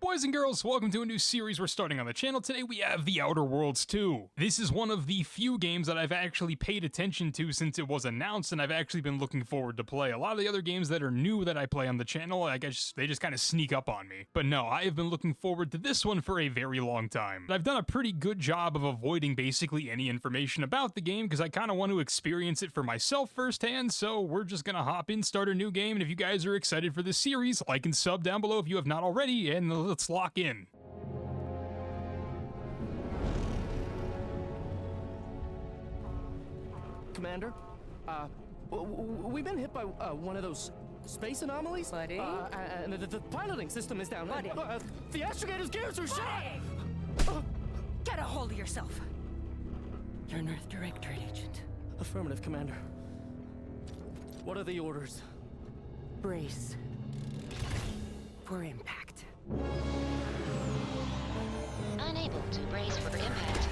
Boys and girls, welcome to a new series we're starting on the channel. Today we have The Outer Worlds 2. This is one of the few games that I've actually paid attention to since it was announced, and I've actually been looking forward to play. A lot of the other games that are new that I play on the channel, I guess they just kind of sneak up on me. But no, I have been looking forward to this one for a very long time. I've done a pretty good job of avoiding basically any information about the game because I kind of want to experience it for myself firsthand, so we're just gonna hop in, start a new game, and if you guys are excited for this series, like and sub down below if you have not already, and let's lock in. Commander, we've been hit by one of those space anomalies. Buddy? And the piloting system is down. Buddy? The astrogator's gears are shot! Get a hold of yourself. You're an Earth Directorate agent. Affirmative, Commander. What are the orders? Brace for impact. Unable to brace for impact.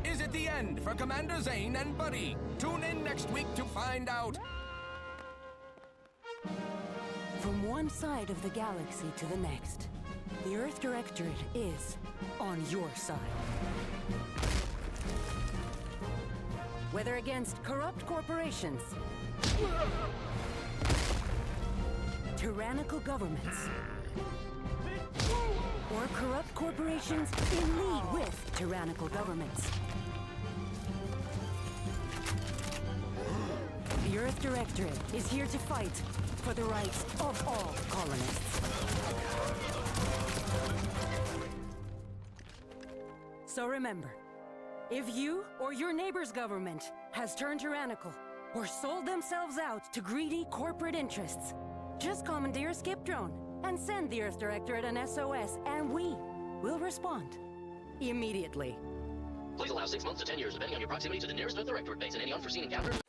Is it the end for Commander Zane and Buddy? Tune in next week to find out. From one side of the galaxy to the next, the Earth Directorate is on your side. Whether against corrupt corporations, tyrannical governments, or corrupt corporations in league with tyrannical governments. The Earth Directorate is here to fight for the rights of all colonists. So remember, if you or your neighbor's government has turned tyrannical or sold themselves out to greedy corporate interests, just commandeer a skip drone and send the Earth Directorate an SOS, and we will respond immediately. Please allow 6 months to 10 years, depending on your proximity to the nearest Earth Directorate base and any unforeseen encounters.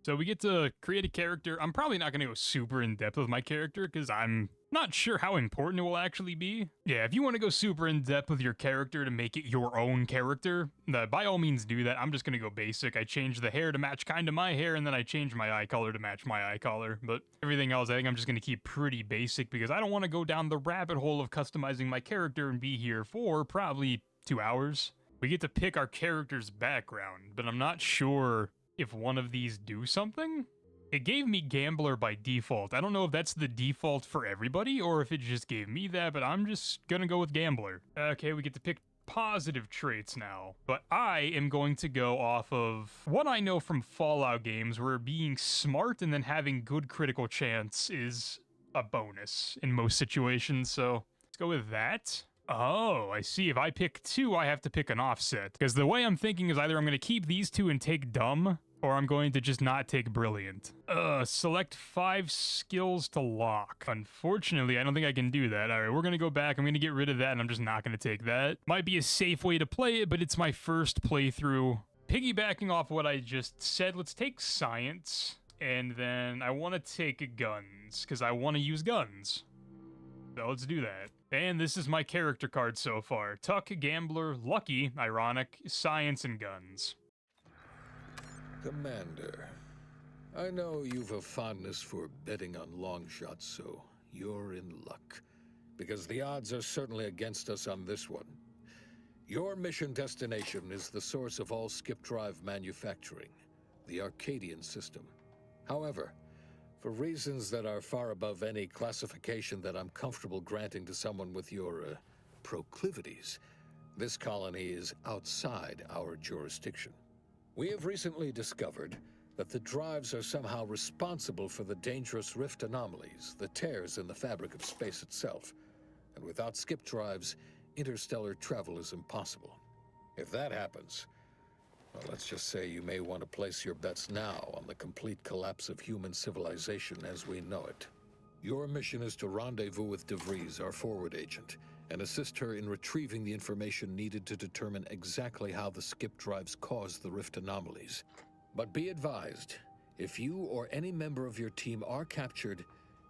So we get to create a character. I'm probably not going to go super in depth with my character because I'm not sure how important it will actually be. Yeah, if you want to go super in depth with your character to make it your own character, by all means do that. I'm just going to go basic. I changed the hair to match kind of my hair, and then I changed my eye color to match my eye color. But everything else, I think I'm just going to keep pretty basic because I don't want to go down the rabbit hole of customizing my character and be here for probably 2 hours. We get to pick our character's background, but I'm not sure if one of these do something. It gave me Gambler by default. I don't know if that's the default for everybody or if it just gave me that, but I'm just gonna go with Gambler. Okay, we get to pick positive traits now, but I am going to go off of what I know from Fallout games where being smart and then having good critical chance is a bonus in most situations, so let's go with that. Oh, I see. If I pick 2, I have to pick an offset. Because the way I'm thinking is either I'm going to keep these 2 and take dumb, or I'm going to just not take brilliant. Select 5 skills to lock. Unfortunately, I don't think I can do that. Alright, we're going to go back. I'm going to get rid of that, and I'm just not going to take that. Might be a safe way to play it, but it's my first playthrough. Piggybacking off what I just said, let's take science, and then I want to take guns, because I want to use guns. So let's do that. And this is my character card so far. Tuck, Gambler, Lucky, Ironic, Science, and Guns. Commander, I know you've a fondness for betting on long shots, so you're in luck. Because the odds are certainly against us on this one. Your mission destination is the source of all skip drive manufacturing, the Arcadian system. However, for reasons that are far above any classification that I'm comfortable granting to someone with your, proclivities, this colony is outside our jurisdiction. We have recently discovered that the drives are somehow responsible for the dangerous rift anomalies, the tears in the fabric of space itself. And without skip drives, interstellar travel is impossible. If that happens, well, let's just say you may want to place your bets now on the complete collapse of human civilization as we know it. Your mission is to rendezvous with DeVries, our forward agent, and assist her in retrieving the information needed to determine exactly how the skip drives caused the rift anomalies. But be advised, if you or any member of your team are captured,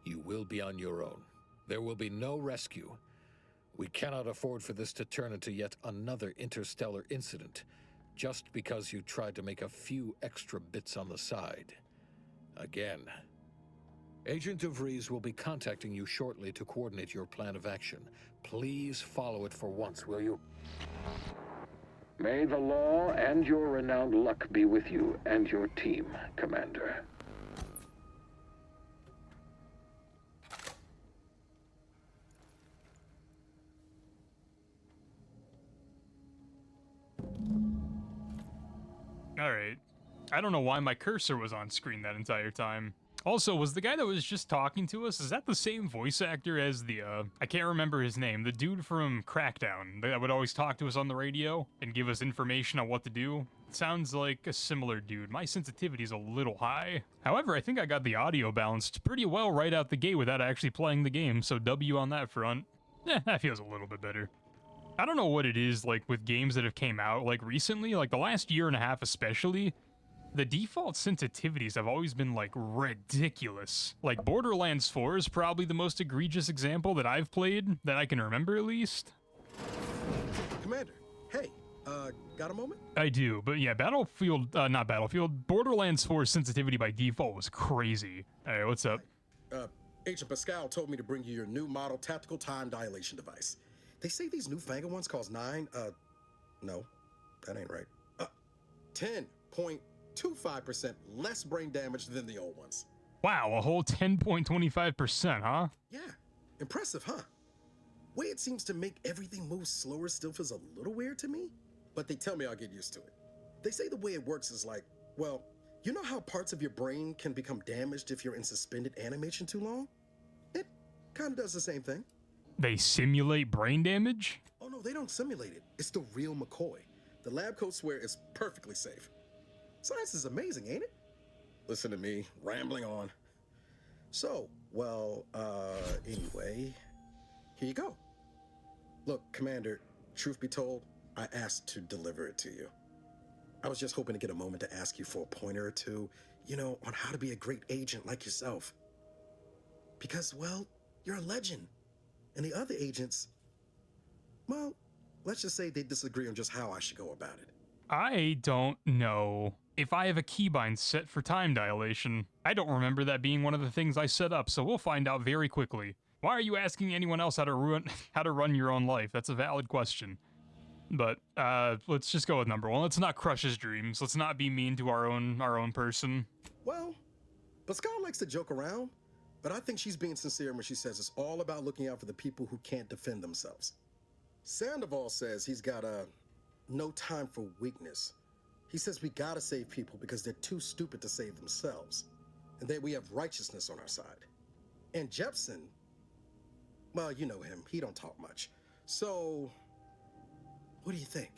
you will be on your own. There will be no rescue. We cannot afford for this to turn into yet another interstellar incident. just because you tried to make a few extra bits on the side. Again. Agent DeVries will be contacting you shortly to coordinate your plan of action. Please follow it for once, will you? May the law and your renowned luck be with you and your team, Commander. Alright. I don't know why my cursor was on screen that entire time. Also, was the guy that was just talking to us, is that the same voice actor as the, I can't remember his name, the dude from Crackdown that would always talk to us on the radio and give us information on what to do? Sounds like a similar dude. My sensitivity's a little high. However, I think I got the audio balanced pretty well right out the gate without actually playing the game, so W on that front. That feels a little bit better. I don't know what it is, like, with games that have came out, like, recently, like, the last year and a half especially, the default sensitivities have always been, like, ridiculous. Like, Borderlands 4 is probably the most egregious example that I've played, that I can remember at least. Commander, hey, got a moment? I do, but yeah, not Battlefield, Borderlands 4 sensitivity by default was crazy. Alright, what's up? Agent Pascal told me to bring you your new model tactical time dilation device. They say these newfangled ones cause no, that ain't right. 10.25% less brain damage than the old ones. Wow, a whole 10.25%, huh? Yeah, impressive, huh? Way it seems to make everything move slower still feels a little weird to me, but they tell me I'll get used to it. They say the way it works is like, well, you know how parts of your brain can become damaged if you're in suspended animation too long? It kind of does the same thing. They simulate brain damage? Oh no, they don't simulate it. It's the real McCoy. The lab coats swear it's perfectly safe. Science is amazing, ain't it? Listen to me, rambling on. So, well, anyway, here you go. Look, Commander, truth be told, I asked to deliver it to you. I was just hoping to get a moment to ask you for a pointer or two, you know, on how to be a great agent like yourself. Because, well, you're a legend. And the other agents, well, let's just say they disagree on just how I should go about it. I don't know if I have a keybind set for time dilation. I don't remember that being one of the things I set up, so we'll find out very quickly. Why are you asking anyone else how to run your own life? That's a valid question. But let's just go with number one. Let's not crush his dreams. Let's not be mean to our own person. Well, Pascal likes to joke around, but I think she's being sincere when she says it's all about looking out for the people who can't defend themselves. Sandoval says he's got no time for weakness. He says we gotta save people because they're too stupid to save themselves, and that we have righteousness on our side. And Jepson, well, you know him, he don't talk much. So, what do you think?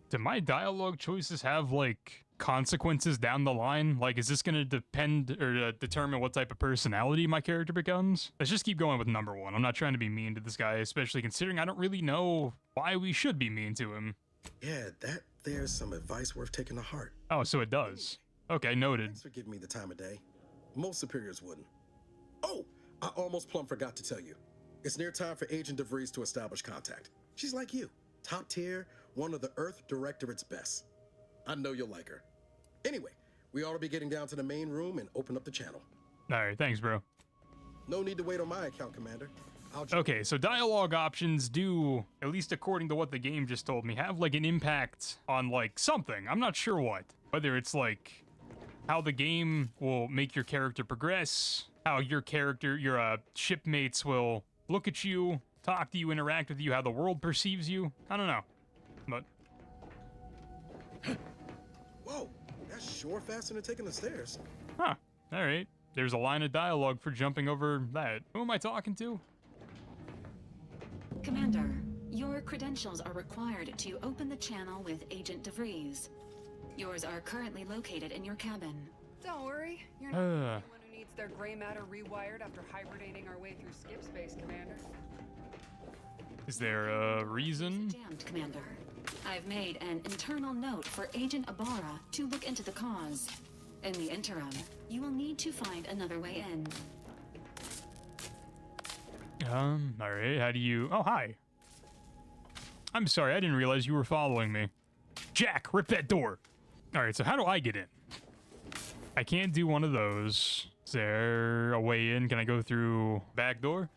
Do my dialogue choices have, like, consequences down the line? Like, is this gonna depend or determine what type of personality my character becomes? Let's just keep going with number one. I'm not trying to be mean to this guy, especially considering I don't really know why we should be mean to him. Yeah, there's some advice worth taking to heart. Oh, so it does. Okay, noted. Thanks for giving me the time of day. Most superiors wouldn't. Oh, I almost plumb forgot to tell you. It's near time for Agent DeVries to establish contact. She's like you, top tier, one of the Earth Directorate's best. I know you'll like her. Anyway, we ought to be getting down to the main room and open up the channel. Alright, thanks, bro. No need to wait on my account, Commander. Okay, so dialogue options do, at least according to what the game just told me, have like an impact on like something. I'm not sure what. Whether it's like how the game will make your character progress, how your shipmates will look at you, talk to you, interact with you, how the world perceives you. I don't know. But whoa, that's sure faster than taking the stairs. Huh. Alright. There's a line of dialogue for jumping over that. Who am I talking to? Commander, your credentials are required to open the channel with Agent DeVries. Yours are currently located in your cabin. Don't worry, you're not the only one who needs their gray matter rewired after hibernating our way through skip space, Commander. Is there a reason? Jammed, Commander. I've made an internal note for Agent Ibarra to look into the cause. In the interim, you will need to find another way in. Alright, how do you... Oh, hi. I'm sorry, I didn't realize you were following me. Jack, rip that door. All right, so how do I get in? I can't do one of those. Is there a way in? Can I go through back door?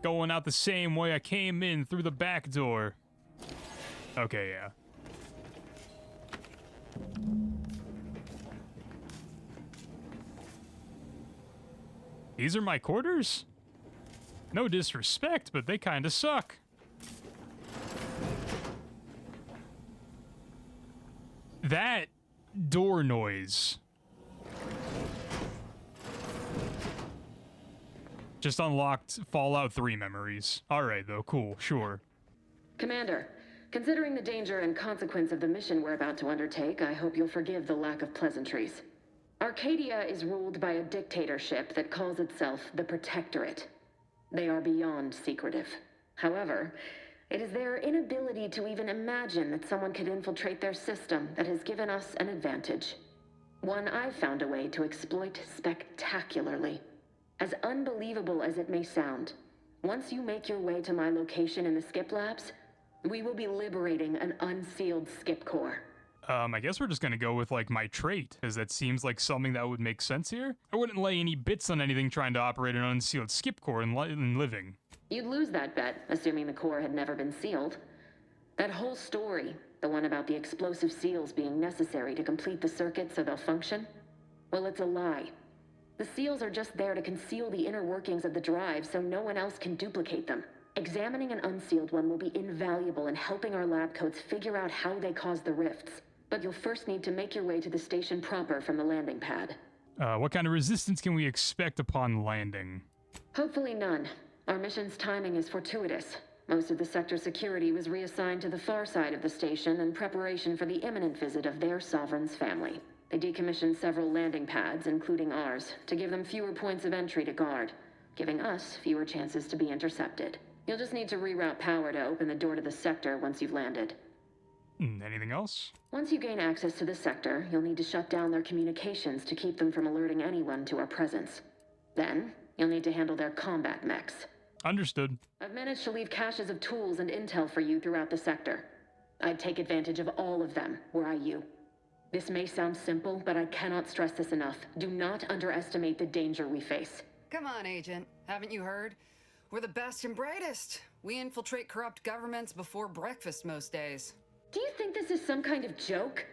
Going out the same way I came in, through the back door. Okay, yeah. These are my quarters? No disrespect, but they kinda suck. That door noise just unlocked Fallout 3 memories. Alright though, cool, sure. Commander, considering the danger and consequence of the mission we're about to undertake, I hope you'll forgive the lack of pleasantries. Arcadia is ruled by a dictatorship that calls itself the Protectorate. They are beyond secretive. However, it is their inability to even imagine that someone could infiltrate their system that has given us an advantage. One I've found a way to exploit spectacularly. As unbelievable as it may sound, once you make your way to my location in the Skip Labs, we will be liberating an unsealed Skip Core. I guess we're just gonna go with, like, my trait, because that seems like something that would make sense here. I wouldn't lay any bits on anything trying to operate an unsealed Skip Core in living. You'd lose that bet, assuming the core had never been sealed. That whole story, the one about the explosive seals being necessary to complete the circuit so they'll function, well, it's a lie. The seals are just there to conceal the inner workings of the drive so no one else can duplicate them. Examining an unsealed one will be invaluable in helping our lab coats figure out how they cause the rifts. But you'll first need to make your way to the station proper from the landing pad. What kind of resistance can we expect upon landing? Hopefully none. Our mission's timing is fortuitous. Most of the sector security was reassigned to the far side of the station in preparation for the imminent visit of their sovereign's family. They decommissioned several landing pads, including ours, to give them fewer points of entry to guard, giving us fewer chances to be intercepted. You'll just need to reroute power to open the door to the sector once you've landed. Anything else? Once you gain access to the sector, you'll need to shut down their communications to keep them from alerting anyone to our presence. Then, you'll need to handle their combat mechs. Understood. I've managed to leave caches of tools and intel for you throughout the sector. I'd take advantage of all of them, were I you. This may sound simple, but I cannot stress this enough. Do not underestimate the danger we face. Come on, Agent. Haven't you heard? We're the best and brightest. We infiltrate corrupt governments before breakfast most days. Do you think this is some kind of joke?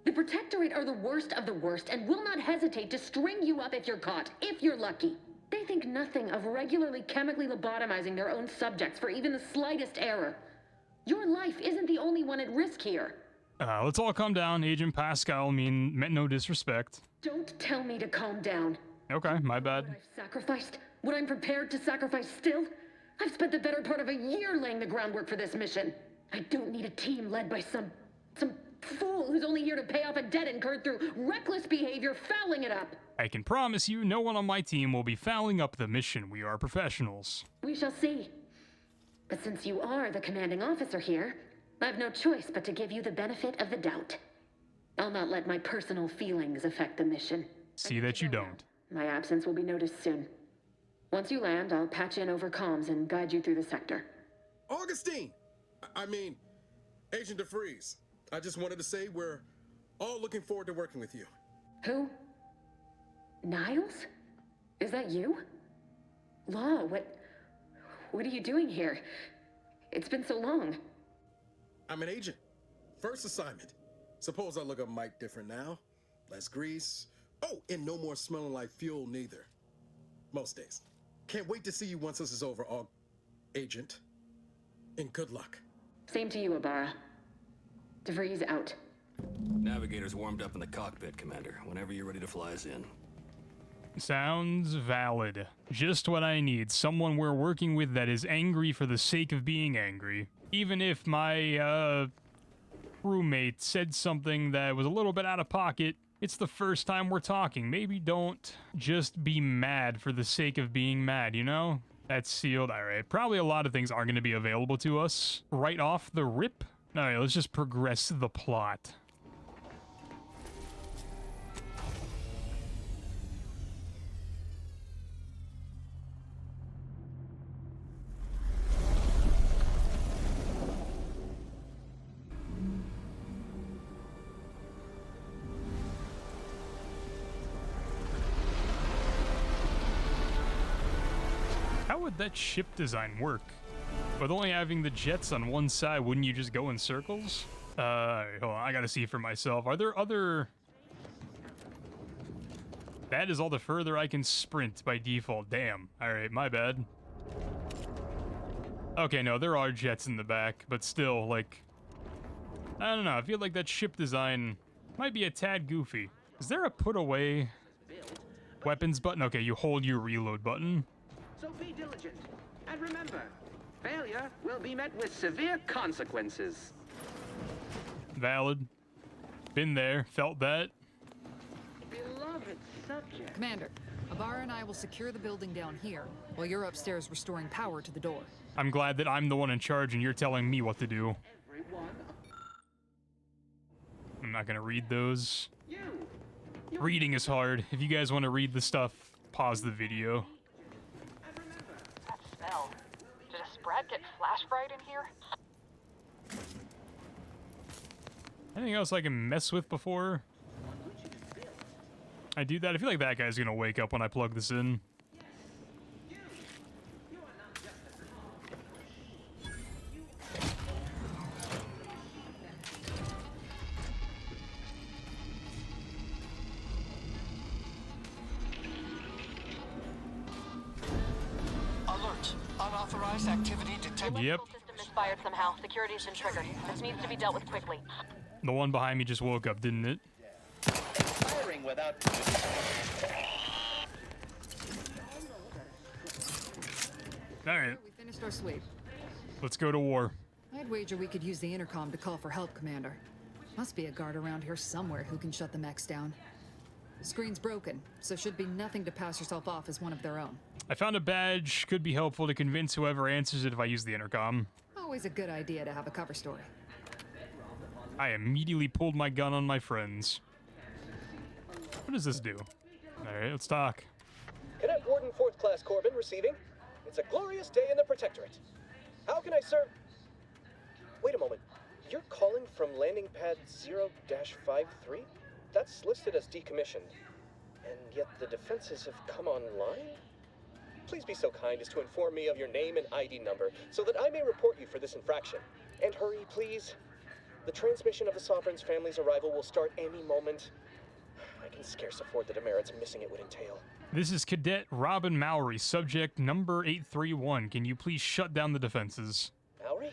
The Protectorate are the worst of the worst and will not hesitate to string you up if you're caught, if you're lucky. They think nothing of regularly chemically lobotomizing their own subjects for even the slightest error. Your life isn't the only one at risk here. Let's all calm down. Agent Pascal meant no disrespect. Don't tell me to calm down. Okay, my bad. What I've sacrificed, what I'm prepared to sacrifice still, I've spent the better part of a year laying the groundwork for this mission. I don't need a team led by some fool who's only here to pay off a debt incurred through reckless behavior, fouling it up. I can promise you no one on my team will be fouling up the mission. We are professionals. We shall see. But since you are the commanding officer here, I have no choice but to give you the benefit of the doubt. I'll not let my personal feelings affect the mission. See that you don't. My absence will be noticed soon. Once you land, I'll patch in over comms and guide you through the sector. Augustine! I mean, Agent DeFreeze. I just wanted to say we're all looking forward to working with you. Who? Niles? Is that you? Law, what are you doing here? It's been so long. I'm an agent. First assignment. Suppose I look a mite different now. Less grease. Oh, and no more smelling like fuel neither. Most days. Can't wait to see you once this is over, Agent. And good luck. Same to you, Ibarra. DeVries out. Navigator's warmed up in the cockpit, Commander. Whenever you're ready to fly us in. Sounds valid. Just what I need. Someone we're working with that is angry for the sake of being angry. Even if my, roommate said something that was a little bit out of pocket, it's the first time we're talking. Maybe don't just be mad for the sake of being mad, you know? That's sealed. Alright, probably a lot of things are going to be available to us right off the rip. Alright, let's just progress the plot. would that ship design work? With only having the jets on one side, wouldn't you just go in circles? Alright, hold on, I gotta see for myself. Are there other... That is all the further I can sprint by default. Damn. Alright, my bad. Okay, no, there are jets in the back, but still, like... I don't know, I feel like that ship design might be a tad goofy. Is there a put away weapons button? Okay, you hold your reload button. So be diligent, and remember, failure will be met with severe consequences. Valid. Been there, felt that. Beloved subject. Commander, Ibarra and I will secure the building down here, while you're upstairs restoring power to the door. I'm glad that I'm the one in charge and you're telling me what to do. I'm not gonna read those. Reading is hard. If you guys want to read the stuff, pause the video. That smell. Did a Sprat get flash fried in here? Anything else I can mess with before I do that? I feel like that guy's gonna wake up when I plug this in. Alert. Unauthorized activity detected. Yep. System misfired somehow. Security's been triggered. This needs to be dealt with quickly. The one behind me just woke up, didn't it? Firing without... Alright, We finished our sweep. let's go to war. I'd wager we could use the intercom to call for help, Commander. Must be a guard around here somewhere who can shut the mechs down. The screen's broken, so should be nothing to pass yourself off as one of their own. I found a badge. Could be helpful to convince whoever answers it if I use the intercom. Always a good idea to have a cover story. I immediately pulled my gun on my friends. What does this do? Alright, let's talk. Cadet Warden 4th Class Corbin receiving. It's a glorious day in the Protectorate. How can I serve? Wait a moment. You're calling from landing pad 0-53? That's listed as decommissioned. And yet the defenses have come online? Please be so kind as to inform me of your name and ID number so that I may report you for this infraction. And hurry, please. The transmission of the Sovereign's family's arrival will start any moment. I can scarce afford the demerits missing it would entail. This is Cadet Robin Mallory, subject number 831. Can you please shut down the defenses? Mallory?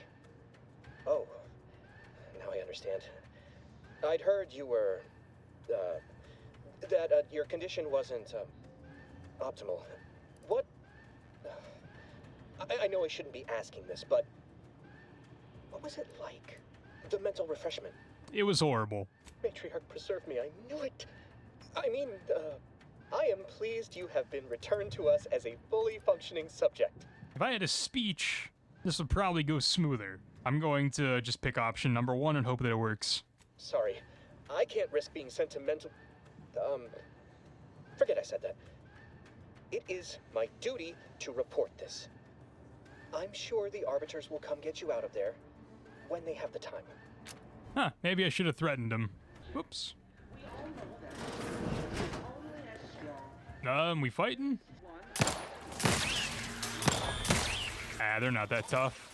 Oh, now I understand. I'd heard you were, that your condition wasn't, optimal. What? I know I shouldn't be asking this, but what was it like? The mental refreshment. It was horrible. Matriarch preserve me, I knew it. I mean, I am pleased you have been returned to us as a fully functioning subject. If I had a speech, this would probably go smoother. I'm going to just pick option number 1 and hope that it works. Sorry, I can't risk being sentimental. Forget I said that. It is my duty to report this. I'm sure the Arbiters will come get you out of there when they have the time. Huh, maybe I should have threatened him. Whoops. We fighting? Ah, they're not that tough.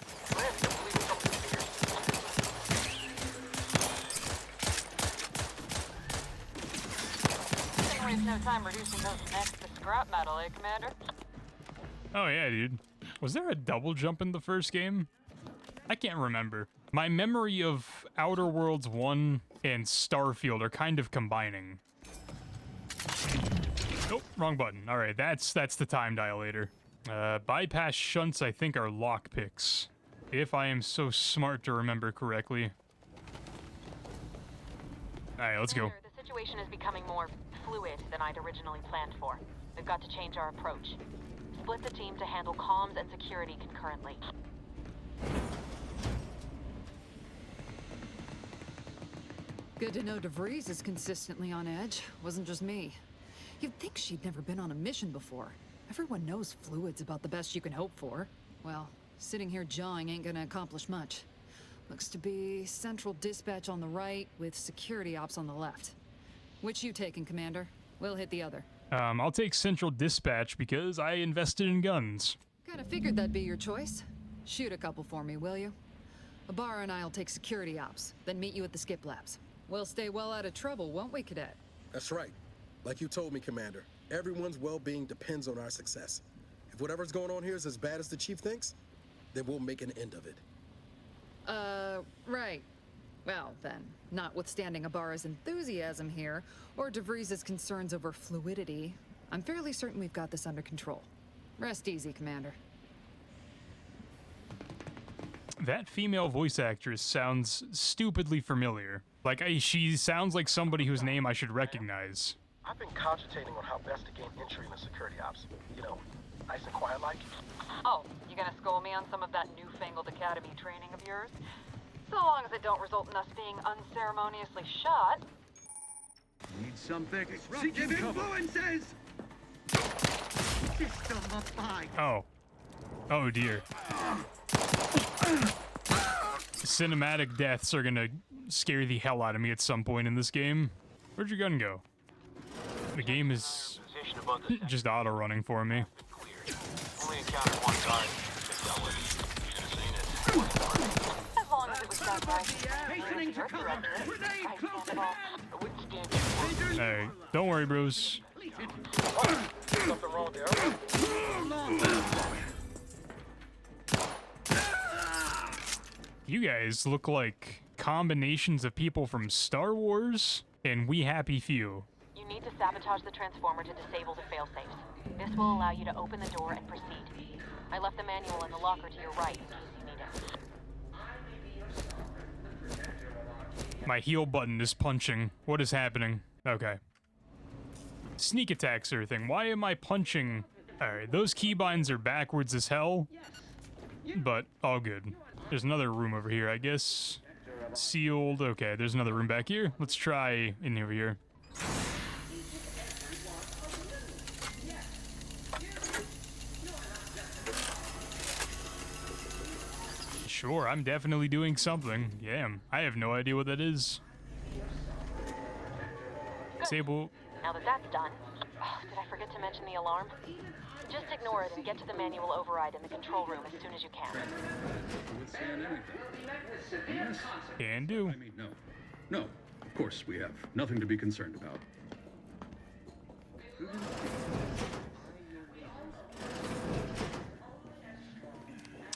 Didn't waste no time reducing those mechs to scrap metal, eh, Commander? Oh yeah, dude. Was there a double jump in the first game? I can't remember. My memory of Outer Worlds 1 and Starfield are kind of combining. Nope, wrong button. Alright, that's the time dilator. Bypass shunts, I think, are lockpicks. If I am so smart to remember correctly. Alright, let's go. The situation is becoming more fluid than I'd originally planned for. We've got to change our approach. Split the team to handle comms and security concurrently. Good to know DeVries is consistently on edge. Wasn't just me. You'd think she'd never been on a mission before. Everyone knows fluid's about the best you can hope for. Well, sitting here jawing ain't gonna accomplish much. Looks to be central dispatch on the right with security ops on the left. Which you taking, Commander? We'll hit the other. I'll take central dispatch because I invested in guns. Kinda figured that'd be your choice. Shoot a couple for me, will you? Ibarra and I'll take security ops, then meet you at the skip labs. We'll stay well out of trouble, won't we, Cadet? That's right. Like you told me, Commander, everyone's well-being depends on our success. If whatever's going on here is as bad as the Chief thinks, then we'll make an end of it. Right. Well, then, notwithstanding Ibarra's enthusiasm here, or DeVries' concerns over fluidity, I'm fairly certain we've got this under control. Rest easy, Commander. That female voice actress sounds stupidly familiar. Like, she sounds like somebody whose name I should recognize. I've been cogitating on how best to gain entry in the security ops. You know, nice and quiet like. Oh, you gonna school me on some of that newfangled academy training of yours? So long as it don't result in us being unceremoniously shot. Need something. Disruptive influences! System of 5. Oh. Oh dear. Cinematic deaths are gonna scare the hell out of me at some point in this game. Where'd your gun go? The game is just auto-running for me. Only encountered one guard. As long as it was done right. Hey, don't worry, bros. Something wrong there. You guys look like combinations of people from Star Wars and We Happy Few. You need to sabotage the transformer to disable the failsafes. This will allow you to open the door and proceed. I left the manual in the locker to your right in case you need it. My heel button is punching. What is happening? Okay. Sneak attack sort of thing. Why am I punching? Alright, those keybinds are backwards as hell. But all good. There's another room over here, I guess. Sealed. Okay, there's another room back here. Let's try in over here. Sure, I'm definitely doing something. Yeah, I have no idea what that is. Disable. Now that that's done, did I forget to mention the alarm? Just ignore it and get to the manual override in the control room as soon as you can. Can do. I mean, no, of course we have nothing to be concerned about.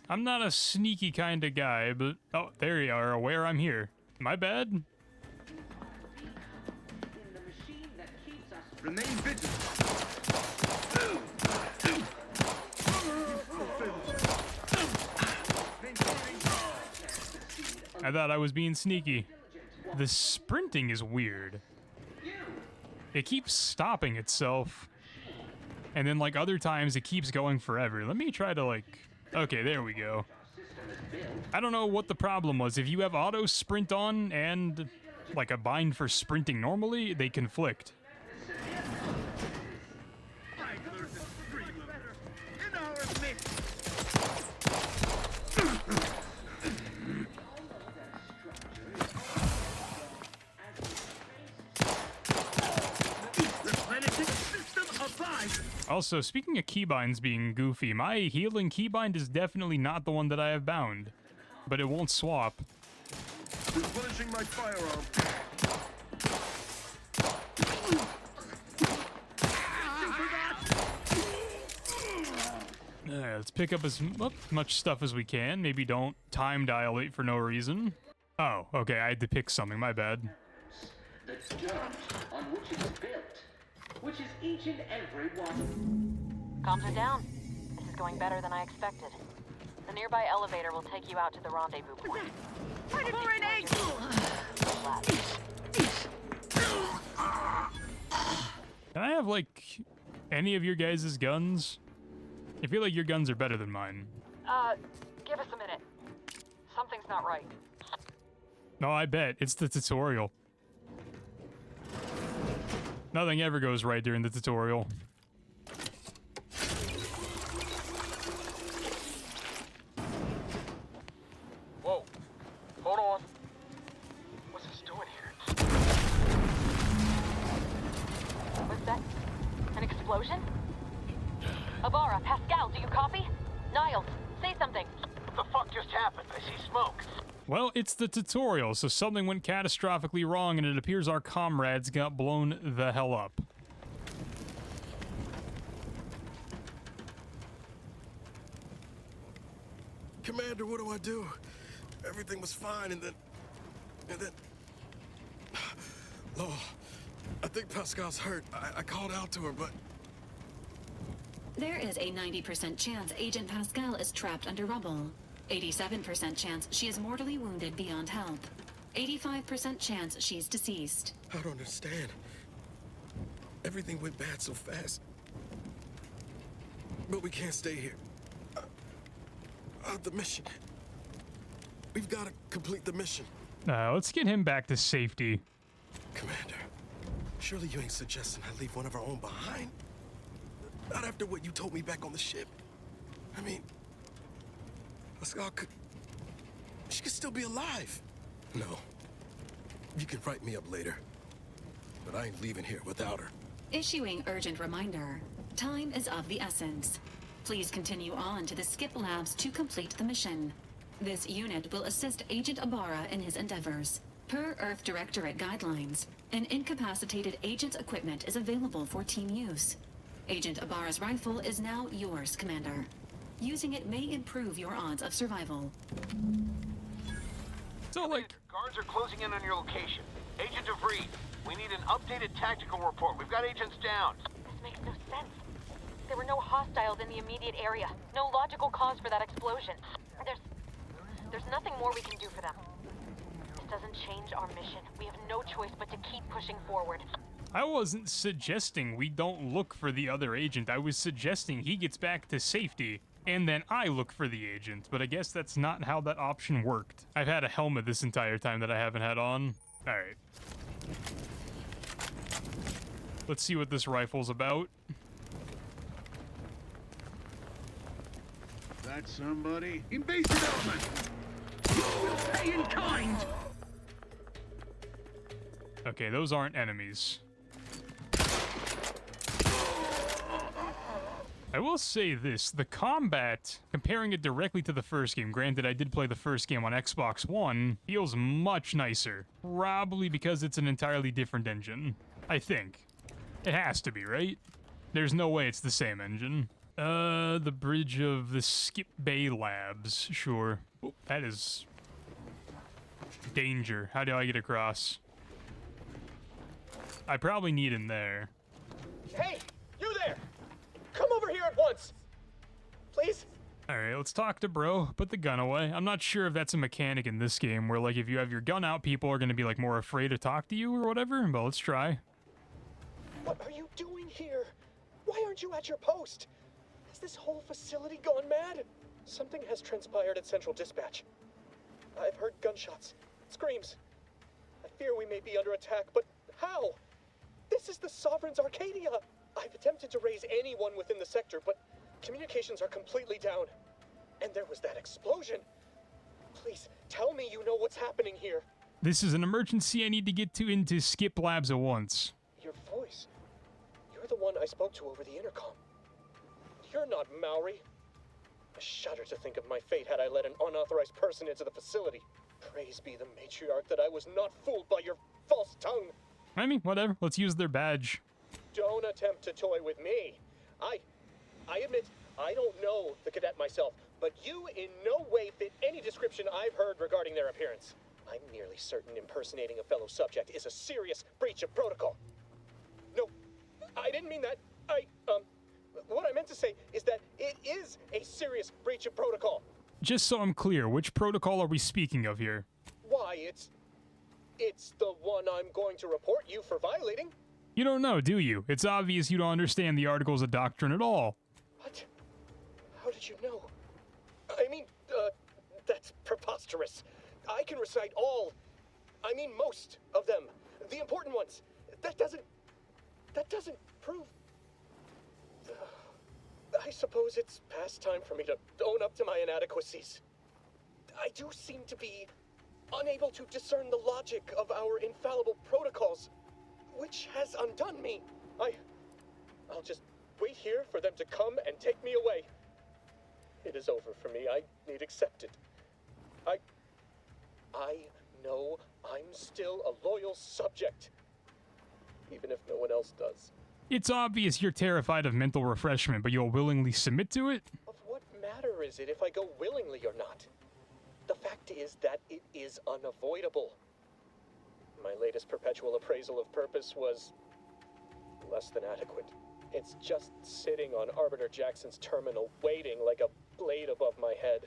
I'm not a sneaky kind of guy, but... Oh, there you are, aware I'm here. My bad? Remain vigilant. I thought I was being sneaky. The sprinting is weird. It keeps stopping itself. And then, like, other times it keeps going forever. Let me try to, like... Okay, there we go. I don't know what the problem was. If you have auto sprint on and, like, a bind for sprinting normally, they conflict. Also, speaking of keybinds being goofy, my healing keybind is definitely not the one that I have bound, but it won't swap. Replenishing my firearm. Let's pick up as much stuff as we can. Maybe don't time dilate for no reason. Oh, okay, I had to pick something, my bad. The dirt on which it is built, which is each and every one. Comms are down. This is going better than I expected. The nearby elevator will take you out to the rendezvous point. Can I have, like, any of your guys' guns? I feel like your guns are better than mine. Give us a minute. Something's not right. No, I bet. It's the tutorial. Nothing ever goes right during the tutorial. Whoa. Hold on. What's this doing here? Was that an explosion? Ibarra, Pascal, do you copy? Niles, say something. What the fuck just happened? I see smoke. Well, it's the tutorial, so something went catastrophically wrong and it appears our comrades got blown the hell up. Commander, what do I do? Everything was fine, and then... Oh, I think Pascal's hurt. I called out to her, but... There is a 90% chance Agent Pascal is trapped under rubble. 87% chance she is mortally wounded beyond help. 85% chance she's deceased. I don't understand. Everything went bad so fast. But we can't stay here. The mission. We've got to complete the mission. Let's get him back to safety. Commander, surely you ain't suggesting I leave one of our own behind? Not after what you told me back on the ship. I mean, Pascal could... She could still be alive. No. You can write me up later. But I ain't leaving here without her. Issuing urgent reminder. Time is of the essence. Please continue on to the Skip Labs to complete the mission. This unit will assist Agent Ibarra in his endeavors. Per Earth Directorate guidelines, an incapacitated agent's equipment is available for team use. Agent Ibarra's rifle is now yours, Commander. Using it may improve your odds of survival. So, like... Guards are closing in on your location. Agent DeVries, we need an updated tactical report. We've got agents down. This makes no sense. There were no hostiles in the immediate area. No logical cause for that explosion. There's nothing more we can do for them. This doesn't change our mission. We have no choice but to keep pushing forward. I wasn't suggesting we don't look for the other agent. I was suggesting he gets back to safety, and then I look for the agent. But I guess that's not how that option worked. I've had a helmet this entire time that I haven't had on. Alright. Let's see what this rifle's about. That's somebody. In base development! You will pay in kind! Okay, those aren't enemies. I will say this, the combat, comparing it directly to the first game, granted I did play the first game on Xbox One, feels much nicer. Probably because it's an entirely different engine. I think. It has to be, right? There's no way it's the same engine. The bridge of the Skip Bay Labs, sure. Oh, that is... danger. How do I get across? I probably need him there. Hey, you there! Come over here at once! Please? Alright, let's talk to bro. Put the gun away. I'm not sure if that's a mechanic in this game where, like, if you have your gun out, people are gonna be, like, more afraid to talk to you or whatever, but let's try. What are you doing here? Why aren't you at your post? Has this whole facility gone mad? Something has transpired at Central Dispatch. I've heard gunshots, screams. I fear we may be under attack, but how? This is the Sovereign's Arcadia! I've attempted to raise anyone within the sector, but communications are completely down. And there was that explosion. Please, tell me you know what's happening here. This is an emergency. I need to get into Skip Labs at once. Your voice. You're the one I spoke to over the intercom. You're not Maori. I shudder to think of my fate had I let an unauthorized person into the facility. Praise be the matriarch that I was not fooled by your false tongue. I mean, whatever. Let's use their badge. Don't attempt to toy with me. I admit, I don't know the cadet myself, but you in no way fit any description I've heard regarding their appearance. I'm nearly certain impersonating a fellow subject is a serious breach of protocol. No, I didn't mean that. What I meant to say is that it is a serious breach of protocol. Just so I'm clear, which protocol are we speaking of here? Why, it's the one I'm going to report you for violating. You don't know, do you? It's obvious you don't understand the Articles of Doctrine at all. What? How did you know? I mean, that's preposterous. I can recite most of them. The important ones. That doesn't prove... I suppose it's past time for me to own up to my inadequacies. I do seem to be unable to discern the logic of our infallible protocols, which has undone me. I'll just wait here for them to come and take me away. It is over for me. I need accepted. I know I'm still a loyal subject, even if no one else does. It's obvious you're terrified of mental refreshment, but you'll willingly submit to it? Of what matter is it if I go willingly or not? The fact is that it is unavoidable. My latest perpetual appraisal of purpose was less than adequate. It's just sitting on Arbiter Jackson's terminal, waiting like a blade above my head.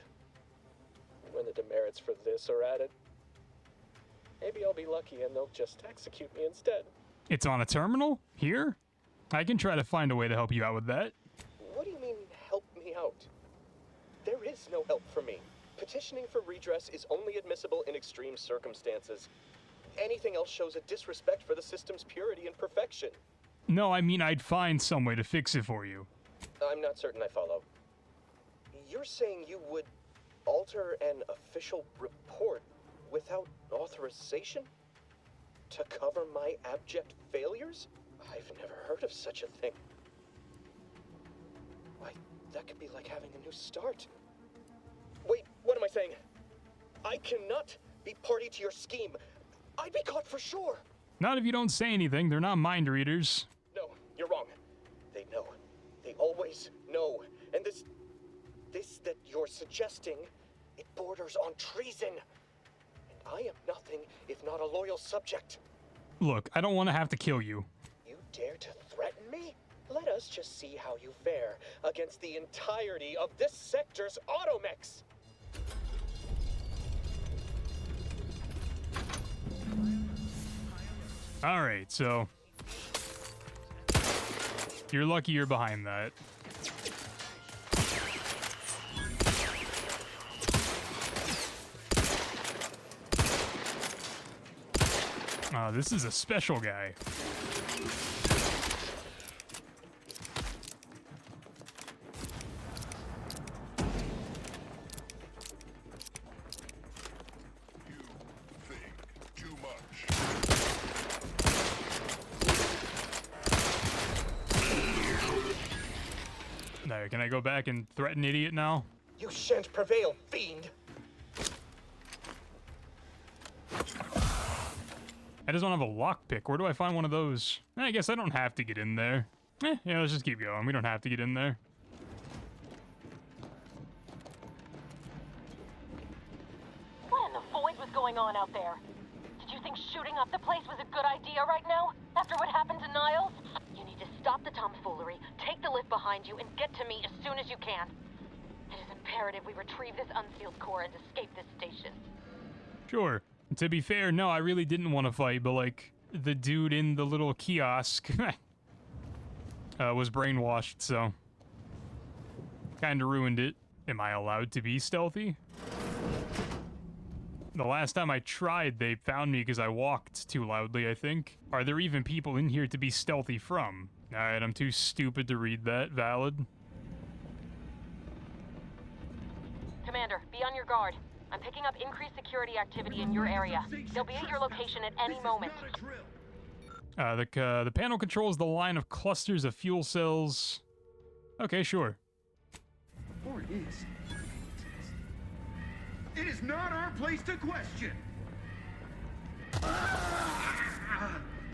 When the demerits for this are added, maybe I'll be lucky and they'll just execute me instead. It's on a terminal? Here? I can try to find a way to help you out with that. What do you mean, help me out? There is no help for me. Petitioning for redress is only admissible in extreme circumstances. Anything else shows a disrespect for the system's purity and perfection. No, I mean I'd find some way to fix it for you. I'm not certain I follow. You're saying you would alter an official report without authorization? To cover my abject failures? I've never heard of such a thing. Why, that could be like having a new start. Wait, what am I saying? I cannot be party to your scheme. I'd be caught for sure. Not if you don't say anything. They're not mind readers. No, you're wrong. They know. They always know. And this that you're suggesting, it borders on treason. And I am nothing if not a loyal subject. Look, I don't want to have to kill you. You dare to threaten me? Let us just see how you fare against the entirety of this sector's automechs. All right, so you're lucky you're behind that. This is a special guy. There, can I go back and threaten idiot now? You shan't prevail, fiend. I just don't have a lockpick. Where do I find one of those? I guess I don't have to get in there. Yeah, let's just keep going. We don't have to get in there. What in the void was going on out there? Did you think shooting up the place was a good idea right now? After what happened to Niles? You need to stop the tomfoolery, take the lift behind you, and get to me as soon as you can. It is imperative we retrieve this unsealed core and escape this station. Sure. To be fair, no, I really didn't want to fight, but like, the dude in the little kiosk was brainwashed, so kinda ruined it. Am I allowed to be stealthy? The last time I tried, they found me because I walked too loudly, I think. Are there even people in here to be stealthy from? Alright, I'm too stupid to read that. Valid. Commander, be on your guard. I'm picking up increased security activity in your area. They'll be at your location at any moment. The panel controls the line of clusters of fuel cells. Okay, sure. Or it is. It is not our place to question.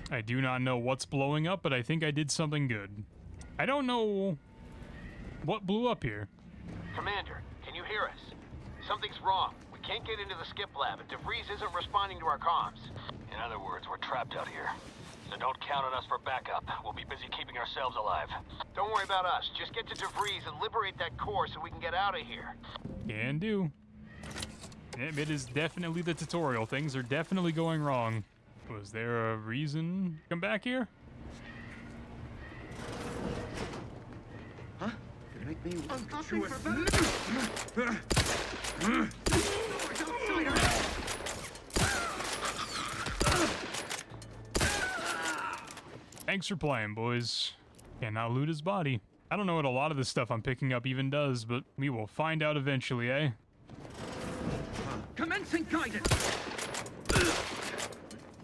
I do not know what's blowing up, but I think I did something good. I don't know what blew up here. Commander, can you hear us? Something's wrong. We can't get into the skip lab, and DeVries isn't responding to our comms. In other words, we're trapped out here. So don't count on us for backup. We'll be busy keeping ourselves alive. Don't worry about us. Just get to DeVries and liberate that core so we can get out of here. Can do. Yep, it is definitely the tutorial. Things are definitely going wrong. Was there a reason to come back here? Huh? Gonna make me Thanks for playing, boys. Cannot loot his body. I don't know what a lot of this stuff I'm picking up even does, but we will find out eventually, eh? Commencing guidance! The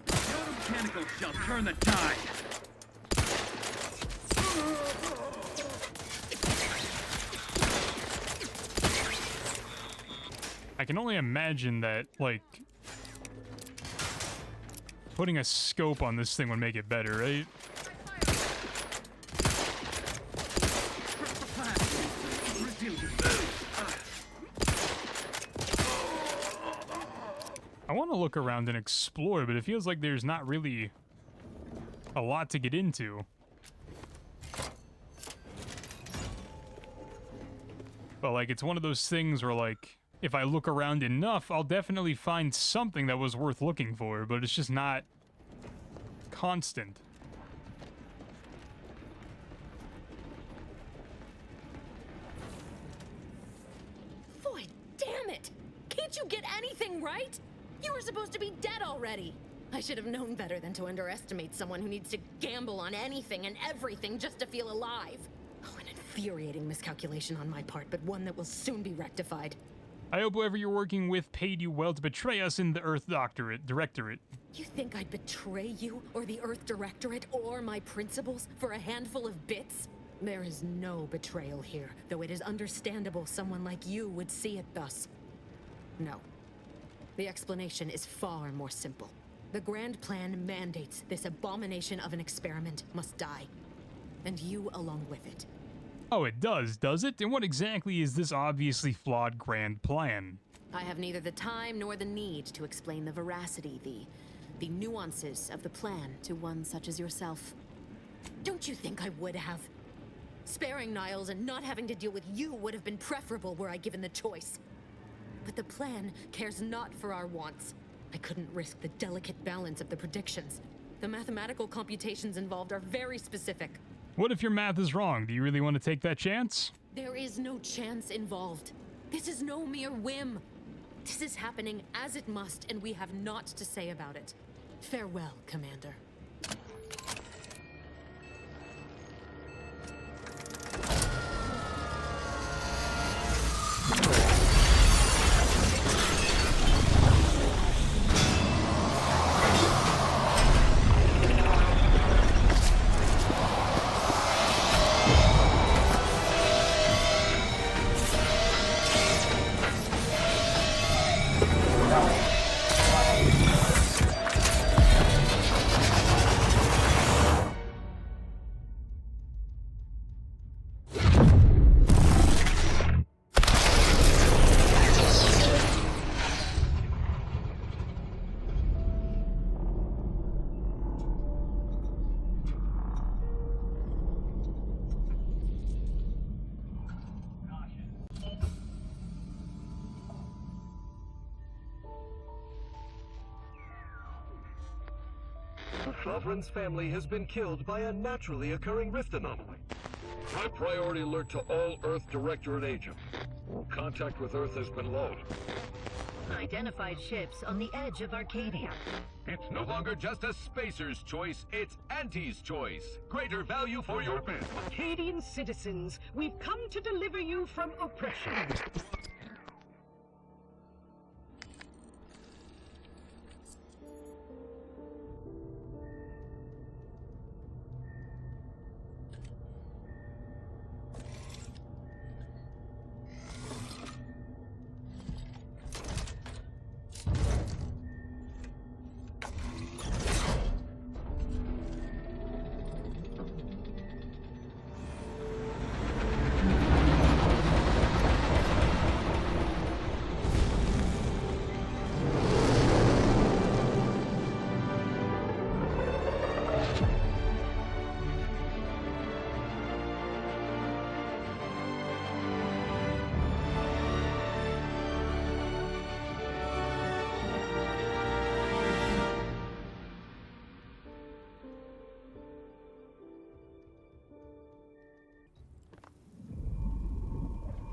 auto-mechanical shall turn the tide! I can only imagine that, like, putting a scope on this thing would make it better, right? I want to look around and explore, but it feels like there's not really a lot to get into. But, like, it's one of those things where, like, if I look around enough, I'll definitely find something that was worth looking for, but it's just not constant. Boy, damn it! Can't you get anything right? You were supposed to be dead already. I should have known better than to underestimate someone who needs to gamble on anything and everything just to feel alive. Oh, an infuriating miscalculation on my part, but one that will soon be rectified. I hope whoever you're working with paid you well to betray us in the Earth Directorate. You think I'd betray you, or the Earth Directorate, or my principals for a handful of bits? There is no betrayal here, though it is understandable someone like you would see it thus. No. The explanation is far more simple. The grand plan mandates this abomination of an experiment must die. And you along with it. Oh, it does it? And what exactly is this obviously flawed grand plan? I have neither the time nor the need to explain the veracity, the nuances of the plan to one such as yourself. Don't you think I would have? Sparing Niles and not having to deal with you would have been preferable were I given the choice. But the plan cares not for our wants. I couldn't risk the delicate balance of the predictions. The mathematical computations involved are very specific. What if your math is wrong? Do you really want to take that chance? There is no chance involved. This is no mere whim. This is happening as it must, and we have naught to say about it. Farewell, Commander. Sovereign's family has been killed by a naturally occurring rift anomaly. High priority alert to all Earth Directorate agents. Contact with Earth has been low. Identified ships on the edge of Arcadia. It's no longer just a spacer's choice, it's Auntie's choice. Greater value for your bid. Arcadian citizens, we've come to deliver you from oppression.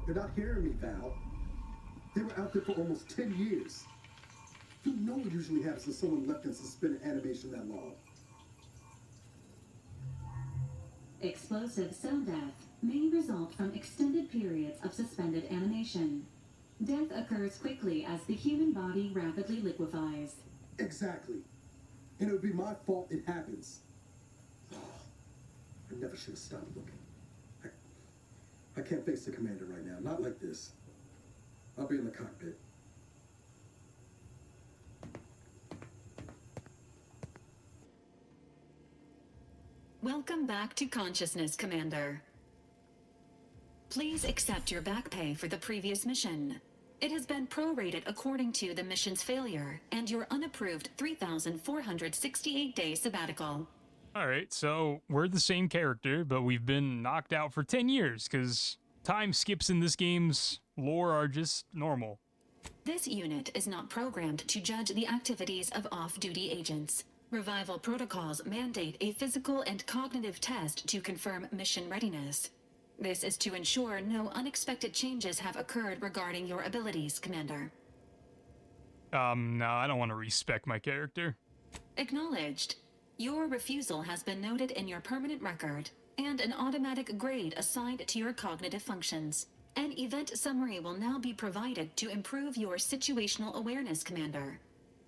You're not hearing me, Val. They were out there for almost 10 years. You know what usually happens when someone left in suspended animation that long. Explosive cell death may result from extended periods of suspended animation. Death occurs quickly as the human body rapidly liquefies. Exactly. And it would be my fault it happens. Oh, I never should have stopped looking. I can't face the commander right now. Not like this. I'll be in the cockpit. Welcome back to consciousness, Commander. Please accept your back pay for the previous mission. It has been prorated according to the mission's failure and your unapproved 3,468-day sabbatical. Alright, so we're the same character, but we've been knocked out for 10 years, because time skips in this game's lore are just normal. This unit is not programmed to judge the activities of off-duty agents. Revival protocols mandate a physical and cognitive test to confirm mission readiness. This is to ensure no unexpected changes have occurred regarding your abilities, Commander. No, I don't want to respec my character. Acknowledged. Your refusal has been noted in your permanent record, and an automatic grade assigned to your cognitive functions. An event summary will now be provided to improve your situational awareness, Commander.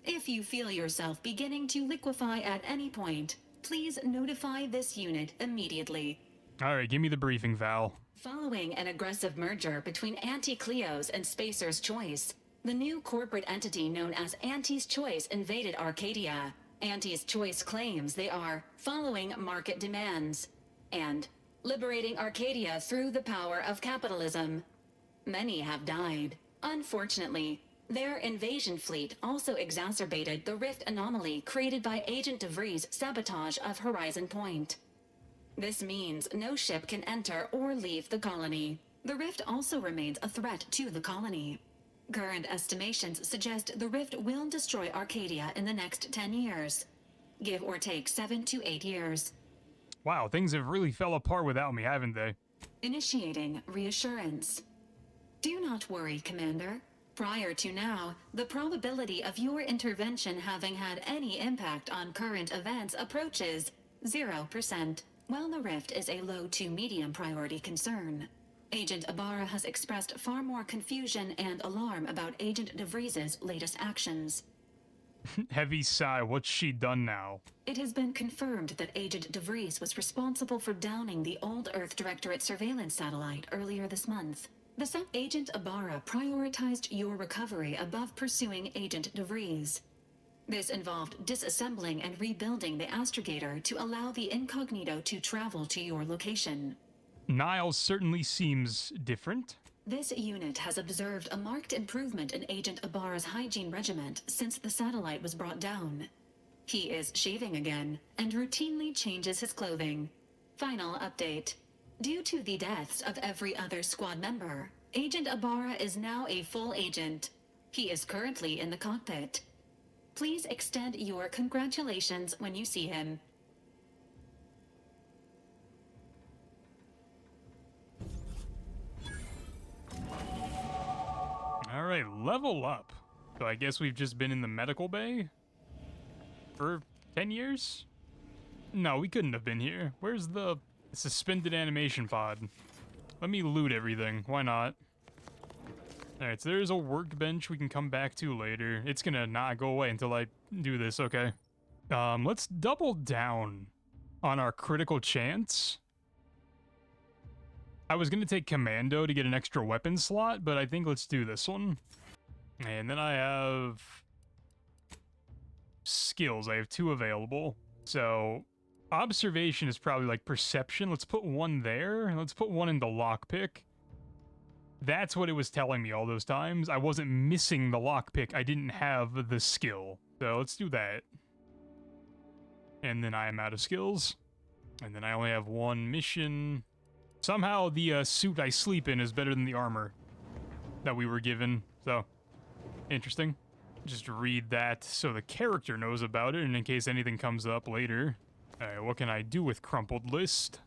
If you feel yourself beginning to liquefy at any point, please notify this unit immediately. Alright, give me the briefing, Val. Following an aggressive merger between Anti-Cleo's and Spacer's Choice, the new corporate entity known as Anti's Choice invaded Arcadia. Anti's Choice claims they are following market demands and liberating Arcadia through the power of capitalism. Many have died. Unfortunately, their invasion fleet also exacerbated the rift anomaly created by Agent DeVries' sabotage of Horizon Point. This means no ship can enter or leave the colony. The rift also remains a threat to the colony. Current estimations suggest the rift will destroy Arcadia in the next 10 years. Give or take 7 to 8 years. Wow, things have really fell apart without me, haven't they? Initiating reassurance. Do not worry, Commander. Prior to now, the probability of your intervention having had any impact on current events approaches 0%. While the rift is a low to medium priority concern, Agent Ibarra has expressed far more confusion and alarm about Agent DeVries' latest actions. Heavy sigh, what's she done now? It has been confirmed that Agent DeVries was responsible for downing the old Earth Directorate surveillance satellite earlier this month. Agent Ibarra prioritized your recovery above pursuing Agent DeVries. This involved disassembling and rebuilding the astrogator to allow the incognito to travel to your location. Niles certainly seems different. This unit has observed a marked improvement in Agent Ibarra's hygiene regiment since the satellite was brought down. He is shaving again and routinely changes his clothing. Final update. Due to the deaths of every other squad member, Agent Ibarra is now a full agent. He is currently in the cockpit. Please extend your congratulations when you see him. Alright, level up. So I guess we've just been in the medical bay? For 10 years? No, we couldn't have been here. Where's the suspended animation pod? Let me loot everything. Why not? Alright, so there's a workbench we can come back to later. It's gonna not go away until I do this, okay? Let's double down on our critical chance. I was gonna take Commando to get an extra weapon slot, but I think let's do this one. And then I have skills. I have 2 available. So observation is probably like perception. Let's put 1 there. Let's put 1 in the lockpick. That's what it was telling me all those times. I wasn't missing the lockpick. I didn't have the skill. So let's do that. And then I am out of skills. And then I only have 1 mission. Somehow the suit I sleep in is better than the armor that we were given. So, interesting. Just read that so the character knows about it, and in case anything comes up later. Alright, what can I do with crumpled list?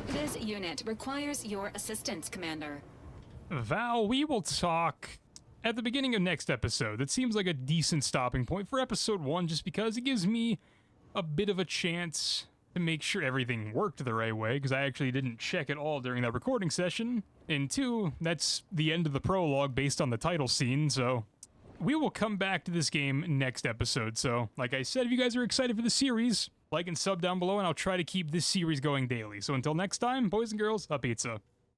This unit requires your assistance, Commander. Val, we will talk at the beginning of next episode. That seems like a decent stopping point for episode 1, just because it gives me a bit of a chance to make sure everything worked the right way, because I actually didn't check it all during that recording session. And 2, that's the end of the prologue based on the title scene, so we will come back to this game next episode. So, like I said, if you guys are excited for the series, like and sub down below, and I'll try to keep this series going daily. So until next time, boys and girls, a pizza.